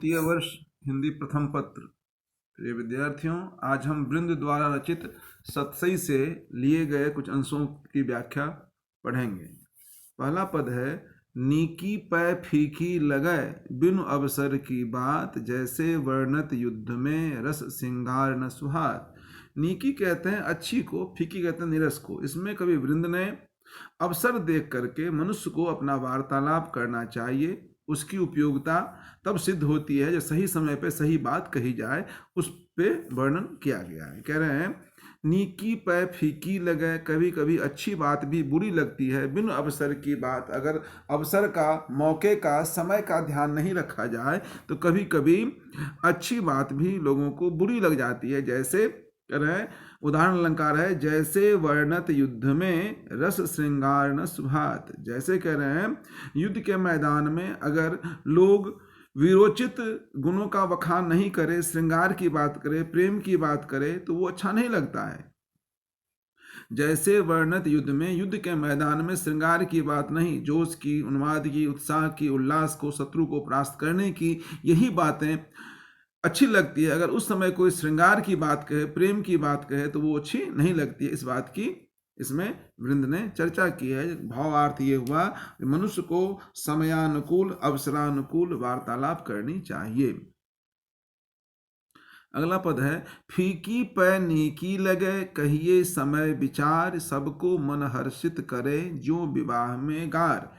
तृतीय वर्ष हिंदी प्रथम पत्र। प्रिय विद्यार्थियों, आज हम वृंद द्वारा रचित सतसई से लिए गए कुछ अंशों की व्याख्या पढ़ेंगे। पहला पद है, नीकी पै फीकी लगै बिनु अवसर की बात, जैसे वर्णत युद्ध में रस सिंगार न सुहात। नीकी कहते हैं अच्छी को, फीकी कहते हैं निरस को। इसमें कवि वृंद ने अवसर देख करके मनुष्य को अपना वार्तालाप करना चाहिए। उसकी उपयोगिता तब सिद्ध होती है जब सही समय पे सही बात कही जाए, उस पे वर्णन किया गया है। कह रहे हैं, नीकी पै फीकी लगे, कभी कभी अच्छी बात भी बुरी लगती है। बिन अवसर की बात, अगर अवसर का, मौके का, समय का ध्यान नहीं रखा जाए तो कभी कभी अच्छी बात भी लोगों को बुरी लग जाती है। जैसे कह रहे हैं, उदाहरण अलंकार है, जैसे वर्णत युद्ध में रस श्रृंगार न सुभात। जैसे कह रहे हैं, युद्ध के मैदान में अगर लोग वीरोचित गुणों का वखान नहीं करे, श्रृंगार की बात करे, प्रेम की बात करे, तो वो अच्छा नहीं लगता है। जैसे वर्णत युद्ध में, युद्ध के मैदान में श्रृंगार की बात नहीं, जोश की, उन्माद की, उत्साह की, उल्लास को, शत्रु को परास्त करने की, यही बातें अच्छी लगती है। अगर उस समय कोई श्रृंगार की बात कहे, प्रेम की बात कहे, तो वो अच्छी नहीं लगती है। इस बात की इसमें वृंद ने चर्चा की है। भावार्थ ये हुआ, मनुष्य को समयानुकूल, अवसरानुकूल वार्तालाप करनी चाहिए। अगला पद है, फीकी पै नीकी लगे कहिए समय विचार, सबको मन हर्षित करे जो विवाह में गार।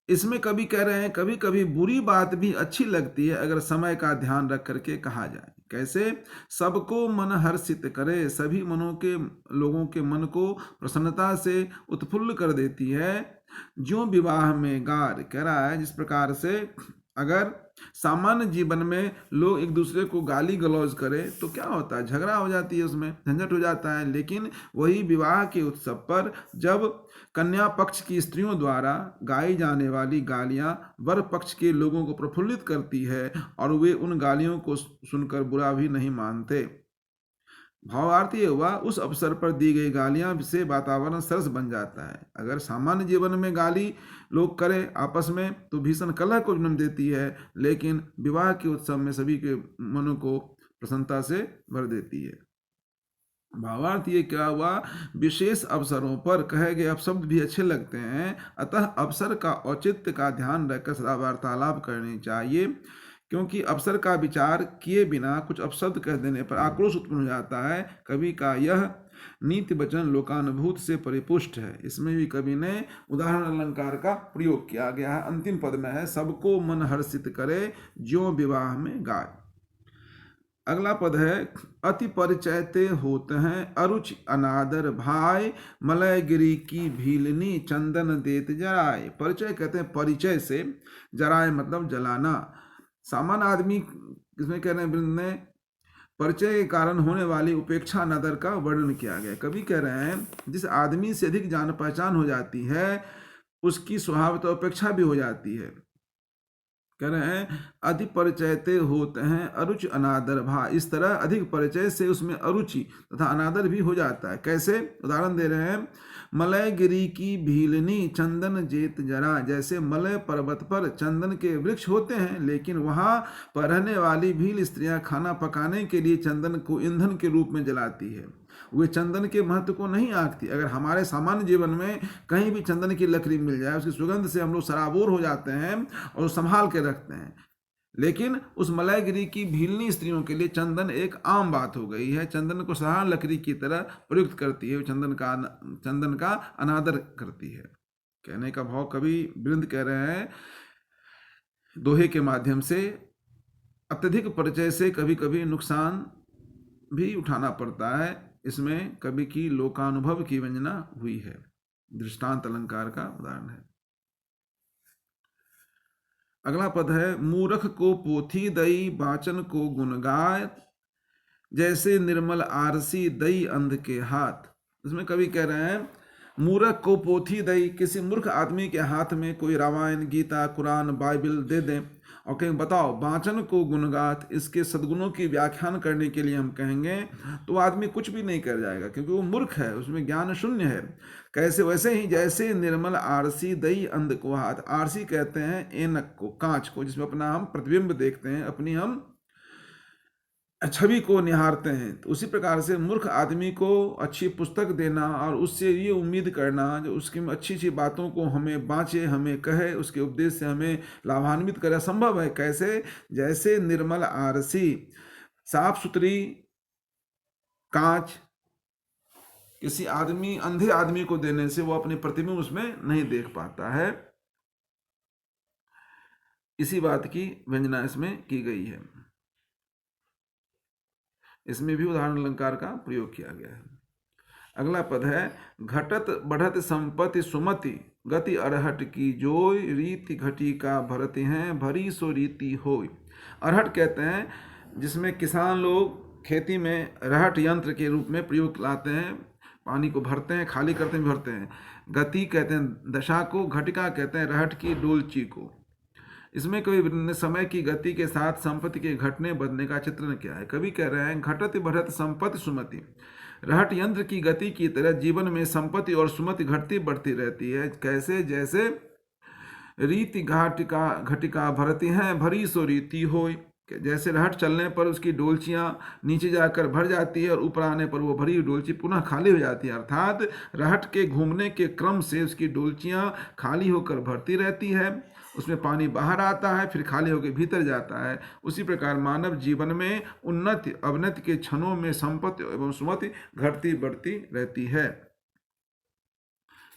इसमें कवि कह रहे हैं, कभी कभी बुरी बात भी अच्छी लगती है अगर समय का ध्यान रख करके कहा जाए। कैसे? सबको मन हर्षित करे, सभी मनों के, लोगों के मन को प्रसन्नता से उत्फुल्ल कर देती है। जो विवाह में गार, कह रहा है जिस प्रकार से अगर सामान्य जीवन में लोग एक दूसरे को गाली गलौज करें तो क्या होता है, झगड़ा हो जाती है, उसमें झंझट हो जाता है। लेकिन वही विवाह के उत्सव पर जब कन्या पक्ष की स्त्रियों द्वारा गाई जाने वाली गालियां वर पक्ष के लोगों को प्रफुल्लित करती है और वे उन गालियों को सुनकर बुरा भी नहीं मानते। भावार्थ ये हुआ, उस अवसर पर दी गई गालियां से वातावरण सरस बन जाता है। अगर सामान्य जीवन में गाली लोग करें आपस में तो भीषण कलह को जन्म देती है, लेकिन विवाह के उत्सव में सभी के मनों को प्रसन्नता से भर देती है। भावार्थ ये क्या हुआ, विशेष अवसरों पर कहे गए अपशब्द भी अच्छे लगते हैं, अतः अवसर का औचित्य का ध्यान रखकर सदा वार्तालाप करनी चाहिए। क्योंकि अवसर का विचार किए बिना कुछ अपशब्द कह देने पर आक्रोश उत्पन्न हो जाता है। कवि का यह नीति वचन लोकानुभूत से परिपुष्ट है। इसमें भी कवि ने उदाहरण अलंकार का प्रयोग किया गया है। अंतिम पद में है, सबको मन हर्षित करे ज्यों विवाह में गाय। अगला पद है, अति परिचयते होते हैं अरुचि अनादर भाई, मलय गिरी की भीलनी चंदन देत जराए। परिचय कहते हैं परिचय से, जराए मतलब जलाना। सामान्य आदमी, इसमें कह रहे हैं वृंद ने, परिचय के कारण होने वाली उपेक्षा अनादर का वर्णन किया गया। कवि कह रहे हैं, जिस आदमी से अधिक जान पहचान हो जाती है उसकी स्वभावतः उपेक्षा भी हो जाती है। कह रहे हैं, अति परिचयते होते हैं अरुचि अनादर भा। इस तरह अधिक परिचय से उसमें अरुचि तथा अनादर भी हो जाता है। कैसे? उदाहरण दे रहे हैं, मलय गिरी की भीलनी चंदन जेत जरा। जैसे मलय पर्वत पर चंदन के वृक्ष होते हैं, लेकिन वहां पर रहने वाली भील स्त्रियां खाना पकाने के लिए चंदन को ईंधन के रूप में जलाती है। वे चंदन के महत्व को नहीं आंकती। अगर हमारे सामान्य जीवन में कहीं भी चंदन की लकड़ी मिल जाए, उसकी सुगंध से हम लोग सराबोर हो जाते हैं और संभाल के रखते हैं, लेकिन उस मलयगिरी की भीलनी स्त्रियों के लिए चंदन एक आम बात हो गई है। चंदन को साधारण लकड़ी की तरह प्रयुक्त करती है, चंदन का अनादर करती है। कहने का भाव कवि वृंद कह रहे हैं दोहे के माध्यम से, अत्यधिक परिचय से कभी कभी नुकसान भी उठाना पड़ता है। इसमें कवि की लोकानुभव की व्यंजना हुई है। दृष्टांत अलंकार का उदाहरण है। अगला पद है, मूर्ख को पोथी दई वाचन को गुण गाय, जैसे निर्मल आरसी दई अंध के हाथ। इसमें कवि कह रहे हैं, मूर्ख को पोथी दई, किसी मूर्ख आदमी के हाथ में कोई रामायण, गीता, कुरान, बाइबल दे दें और कहें बताओ वाचन को गुणगात, इसके सद्गुणों की व्याख्यान करने के लिए हम कहेंगे तो आदमी कुछ भी नहीं कर जाएगा, क्योंकि वो मूर्ख है, उसमें ज्ञान शून्य है। कैसे? वैसे ही जैसे निर्मल आरसी दई अंध को हाथ। आरसी कहते हैं ऐनक को, कांच को, जिसमें अपना हम प्रतिबिंब देखते हैं, अपनी हम छवि को निहारते हैं। तो उसी प्रकार से मूर्ख आदमी को अच्छी पुस्तक देना और उससे ये उम्मीद करना जो उसकी अच्छी अच्छी बातों को हमें बाँचे, हमें कहे, उसके उपदेश से हमें लाभान्वित करे, असंभव है। कैसे? जैसे निर्मल आरसी, साफ सुथरी कांच किसी आदमी, अंधे आदमी को देने से वो अपने प्रतिबिंब उसमें नहीं देख पाता है। इसी बात की व्यंजना इसमें की गई है। इसमें भी उदाहरण अलंकार का प्रयोग किया गया है। अगला पद है घटत बढ़त संपत्ति सुमति, गति अरहट की जोय, रीति घटी का भरते हैं, भरी सो रीति होय। अरहट कहते हैं जिसमें किसान लोग खेती में रहट यंत्र के रूप में प्रयोग लाते हैं, पानी को भरते हैं, खाली करते हैं, भरते हैं। गति कहते हैं दशा को, घटिका कहते हैं रहट की डोलची को। इसमें कवि समय की गति के साथ संपत्ति के घटने बढ़ने का चित्रण किया है। कवि कह रहे हैं घटत बढ़त संपत्ति सुमति, रहट यंत्र की गति की तरह जीवन में संपत्ति और सुमति घटती बढ़ती रहती है। कैसे? जैसे रीति घाटिका घटिका भरती हैं, भरी सो रीति होय। जैसे रहट चलने पर उसकी डोलचियाँ नीचे जाकर भर जाती है और ऊपर आने पर वो भरी डोलची पुनः खाली हो जाती है, अर्थात रहट के घूमने के क्रम से उसकी डोलचियाँ खाली होकर भरती रहती है, उसमें पानी बाहर आता है, फिर खाली होकर भीतर जाता है। उसी प्रकार मानव जीवन में उन्नति अवनति के क्षणों में संपत्ति एवं सुमति घटती बढ़ती रहती है।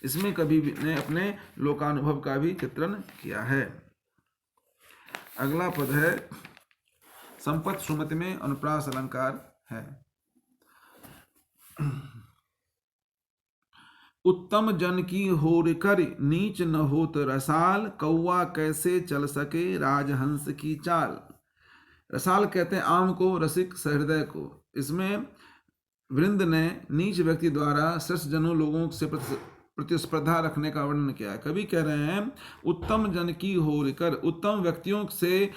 इसमें कवि ने अपने लोकानुभव का भी चित्रण किया है। अगला पद है संपत्ति सुमति में अनुप्रास अलंकार है। उत्तम जन की होर कर नीच न होत रसाल, कौआ कैसे चल सके राजहंस की चाल। रसाल कहते हैं आम को, रसिक सहृदय को। इसमें वृंद ने नीच व्यक्ति द्वारा श्रेष्ठ जनों लोगों से प्रतिस्पर्धा रखने का वर्णन किया है। कवि कह रहे हैं उत्तम जन की होर कर, उत्तम व्यक्तियों से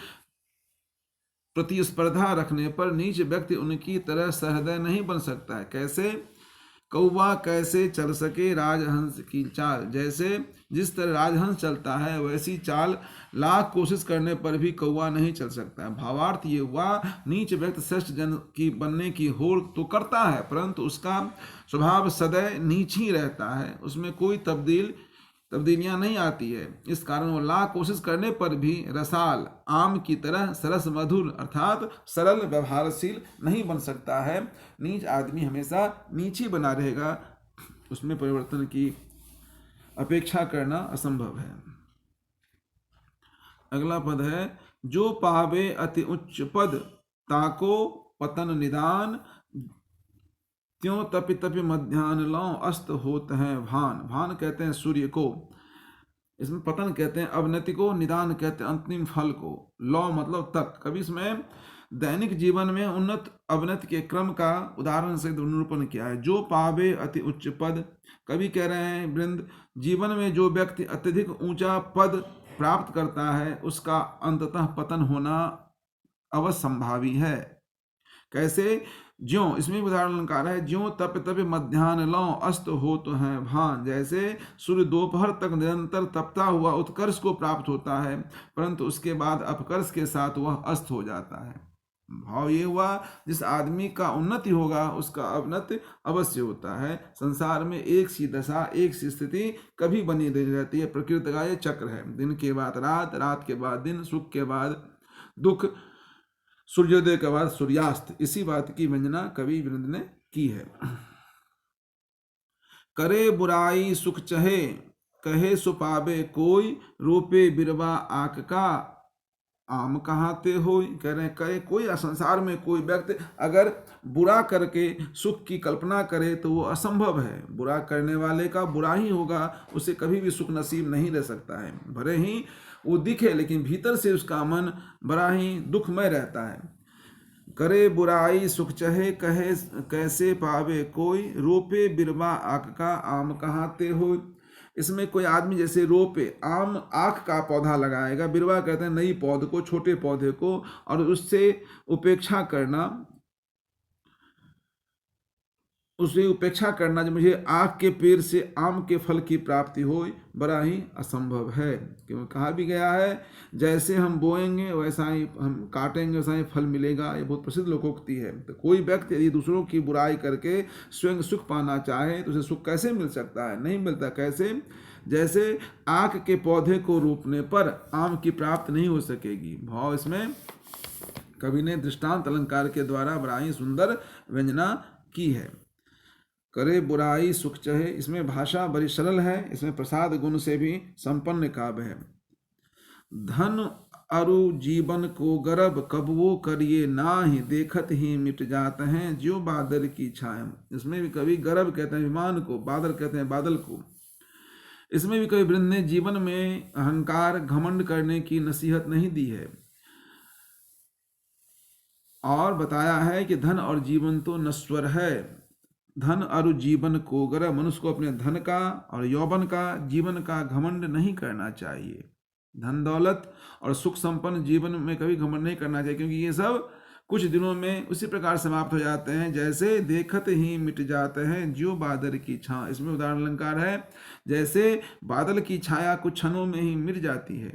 प्रतिस्पर्धा रखने पर नीच व्यक्ति उनकी तरह सहृदय नहीं बन सकता है। कैसे? कौवा कैसे चल सके राजहंस की चाल, जैसे जिस तरह राजहंस चलता है वैसी चाल लाख कोशिश करने पर भी कौवा नहीं चल सकता है। भावार्थ ये हुआ नीच व्यक्ति श्रेष्ठ जन की बनने की होड़ तो करता है, परंतु उसका स्वभाव सदैव नीच ही रहता है, उसमें कोई तब्दीलियां नहीं आती है। इस कारण वो लाख कोशिश करने पर भी रसाल आम की तरह सरस मधुर अर्थात सरल व्यवहारशील नहीं बन सकता है। नीच आदमी हमेशा नीच ही बना रहेगा, उसमें परिवर्तन की अपेक्षा करना असंभव है। अगला पद है जो पावे अति उच्च पद, ताको पतन निदान, त्यों तपि तपि मध्यान्ह लौ, अस्त होत हैं भान। भान कहते हैं सूर्य को, इसमें पतन कहते हैं अवनति को, निदान कहते हैं अंतिम फल को, लौ मतलब तक। कभी इसमें दैनिक जीवन में उन्नत अवनति के क्रम का उदाहरण से निरूपण किया है। जो पावे अति उच्च पद, कभी कह रहे हैं वृंद जीवन में जो व्यक्ति अत्यधिक ऊंचा पद प्राप्त करता है उसका अंततः पतन होना अवश्यंभावी है। कैसे? ज्यों, इसमें उदाहरण अलंकार है ज्यों तप तप मध्यान्ह लौ, अस्त हो तो है भान। जैसे सूर्य दोपहर तक निरंतर तपता हुआ उत्कर्ष को प्राप्त होता है, परंतु उसके बाद अपकर्ष के साथ वह अस्त हो जाता है। भाव ये हुआ जिस आदमी का उन्नति होगा उसका अवनति अवश्य होता है। संसार में एक सी दशा, एक सी स्थिति कभी बनी रहती है, प्रकृति का ये चक्र है। दिन के बाद रात, रात के बाद दिन, सुख के बाद दुख, सूर्योदय के बाद सूर्यास्त। इसी बात की वंदना कवि वृंद ने की है। करे बुराई सुख चहे, कहे सो पावे कोई, रूपे बिरवा आक का, आम कहाते हो। कह रहे हैं करे कोई संसार में कोई व्यक्ति अगर बुरा करके सुख की कल्पना करे तो वो असंभव है। बुरा करने वाले का बुरा ही होगा, उसे कभी भी सुख नसीब नहीं रह सकता है। भले ही वो दिखे लेकिन भीतर से उसका मन बड़ा ही दुखमय रहता है। करे बुराई सुख चहे, कहे कैसे पावे कोई, रूपे बिरवा आक का, आम कहाते हो। इसमें कोई आदमी जैसे रोपे आम आँख का पौधा लगाएगा, बिरवा कहते हैं नई पौध को, छोटे पौधे को, और उससे उपेक्षा करना, उसकी उपेक्षा करना जो मुझे आँख के पेड़ से आम के फल की प्राप्ति हो, बड़ा ही असंभव है। क्योंकि कहा भी गया है, जैसे हम बोएंगे वैसा ही हम काटेंगे, वैसा ही फल मिलेगा। ये बहुत प्रसिद्ध लोकोक्ति है। तो कोई व्यक्ति यदि दूसरों की बुराई करके स्वयं सुख पाना चाहे तो उसे सुख कैसे मिल सकता है? नहीं मिलता। कैसे? जैसे आँख के पौधे को रोपने पर आम की प्राप्ति नहीं हो सकेगी। भाव इसमें कवि ने दृष्टांत अलंकार के द्वारा बड़ा ही सुंदर व्यंजना की है। करे बुराई सुख चहे, इसमें भाषा बड़ी सरल है, इसमें प्रसाद गुण से भी संपन्न काव्य है। धन अरु जीवन को गर्भ कब वो करिए नाही, देखत ही मिट जाते हैं ज्यों बादल की छाया। इसमें भी कवि गर्भ कहते हैं विमान को, बादल कहते हैं बादल को। इसमें भी कवि वृंद ने जीवन में अहंकार घमंड करने की नसीहत नहीं दी है, और बताया है कि धन और जीवन तो नश्वर है। धन और जीवन को गर्भ, मनुष्य को अपने धन का और यौवन का, जीवन का घमंड नहीं करना चाहिए। धन दौलत और सुख संपन्न जीवन में कभी घमंड नहीं करना चाहिए, क्योंकि ये सब कुछ दिनों में उसी प्रकार समाप्त हो जाते हैं जैसे देखत ही मिट जाते हैं ज्यों बादल की छाया। इसमें उदाहरण अलंकार है, जैसे बादल की छाया कुछ क्षणों में ही मिट जाती है,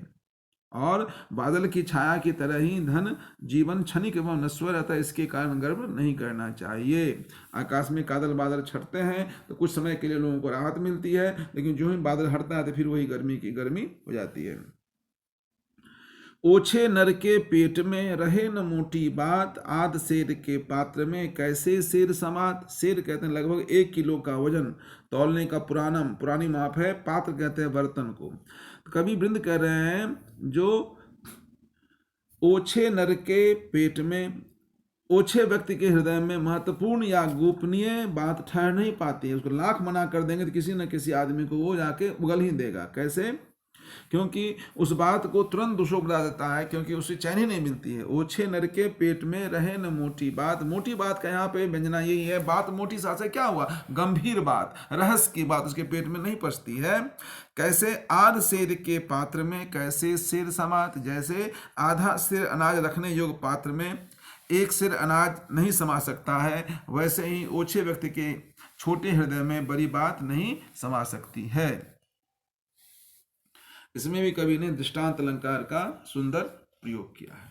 और बादल की छाया की तरह ही धन जीवन क्षणिक एवं नश्वर रहता है, इसके कारण गर्व नहीं करना चाहिए। आकाश में कादल बादल छटते हैं तो कुछ समय के लिए लोगों को राहत मिलती है, लेकिन जो ही बादल हटता है तो फिर वही गर्मी की गर्मी हो जाती है। ओछे नर के पेट में रहे न मोटी बात, आध शेर के पात्र में कैसे शेर समात। शेर कहते हैं लगभग 1 किलो का वजन, तौलने का पुरानी माप है। पात्र कहते हैं बर्तन को। कवि वृंद कह रहे हैं जो ओछे नर के पेट में, ओछे व्यक्ति के हृदय में महत्वपूर्ण या गोपनीय बात ठहर नहीं पाती है, उसको लाख मना कर देंगे तो किसी न किसी आदमी को वो जाके उगल ही देगा। कैसे? क्योंकि उस बात को तुरंत दूसरों को बता देता है, क्योंकि उसे चैन ही नहीं मिलती है। ओछे नर के पेट में रहे न मोटी बात। मोटी बात का यहाँ पे व्यंजना यही है, बात मोटी साथ से क्या हुआ, गंभीर बात, रहस्य की बात उसके पेट में नहीं पचती है। कैसे? आध शेर के पात्र में कैसे शेर समात, जैसे आधा शेर अनाज रखने योग्य पात्र में 1 शेर अनाज नहीं समा सकता है, वैसे ही ओछे व्यक्ति के छोटे हृदय में बड़ी बात नहीं समा सकती है। इसमें भी कवि ने दृष्टांत अलंकार का सुंदर प्रयोग किया है।